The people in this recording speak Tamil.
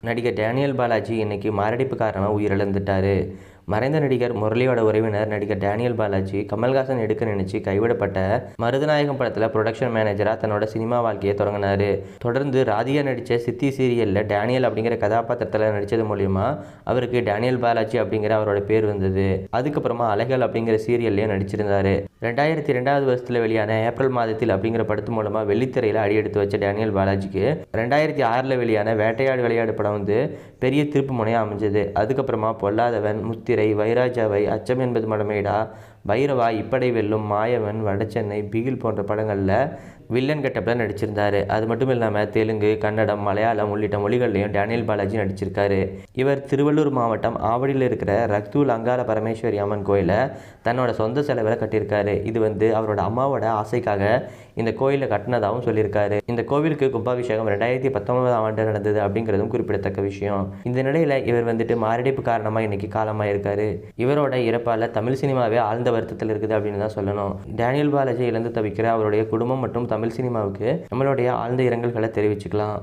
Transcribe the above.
நடிகர் டேனியல் பாலாஜி இன்னைக்கு மாரடைப்பு காரணமாக உயிரிழந்துட்டாரு. மறைந்த நடிகர் முரளியோட உறவினர் நடிகர் டேனியல் பாலாஜி கமல்ஹாசன் எடுக்க நினைச்சு கைவிடப்பட்ட மருதநாயகம் படத்தில் ப்ரொடக்ஷன் மேனேஜராக தன்னோட சினிமா வாழ்க்கையை தொடங்கினாரு. தொடர்ந்து ராதிகா நடித்த சித்தி சீரியலில் டேனியல் அப்படிங்கிற கதாபாத்திரத்தில் நடித்தது மூலியமா அவருக்கு டேனியல் பாலாஜி அப்படிங்கிற அவரோட பேர் வந்தது. அதுக்கப்புறமா அலைகள் அப்படிங்கிற சீரியல்லையும் நடிச்சிருந்தாரு. 2002 வருஷத்தில் வெளியான ஏப்ரல் மாதத்தில் அப்படிங்கிற படத்து மூலமா வெள்ளித்திரையில் அடியெடுத்து வச்ச டேனியல் பாலாஜிக்கு 2006 வெளியான வேட்டையாடு விளையாடு படம் பெரிய திருப்பு முனையாக அமைஞ்சது. அதுக்கப்புறமா பொல்லாதவன், முத்திரை, வைராஜாவை, அச்சம் என்பது மடமைடா, பைரவா, இப்படை வெல்லும், மாயவன், வடசென்னை, பிகில் போன்ற படங்களில் வில்லன் கெட்டப்பில் நடிச்சிருந்தாரு. அது மட்டும் இல்லாமல் தெலுங்கு, கன்னடம், மலையாளம் உள்ளிட்ட மொழிகள்லையும் டேனியல் பாலாஜி நடிச்சிருக்காரு. இவர் திருவள்ளூர் மாவட்டம் ஆவடியில் இருக்கிற ரக்தூல் அங்காள பரமேஸ்வரி அம்மன் கோயிலை தன்னோட சொந்த செலவில் கட்டியிருக்காரு. இது அவரோட அம்மாவோட ஆசைக்காக இந்த கோயிலை கட்டினதாகவும் சொல்லியிருக்காரு. இந்த கோவிலுக்கு கும்பாபிஷேகம் 2019 நடந்தது அப்படிங்கிறதும் குறிப்பிடத்தக்க விஷயம். இந்த நிலையில் இவர் மாரடைப்பு காரணமாக இன்னைக்கு காலமாயிருக்காரு. இவரோட இறப்பால் தமிழ் சினிமாவே ஆழ்ந்த வருத்தத்தில் இருக்குது அப்படின்னு தான் சொல்லணும். டேனியல் பாலாஜி இழந்து தவிக்கிற அவருடைய குடும்பம் மற்றும் தமிழ் சினிமாவுக்கு நம்மளுடைய ஆழ்ந்த இரங்கல்களை தெரிவிச்சுக்கலாம்.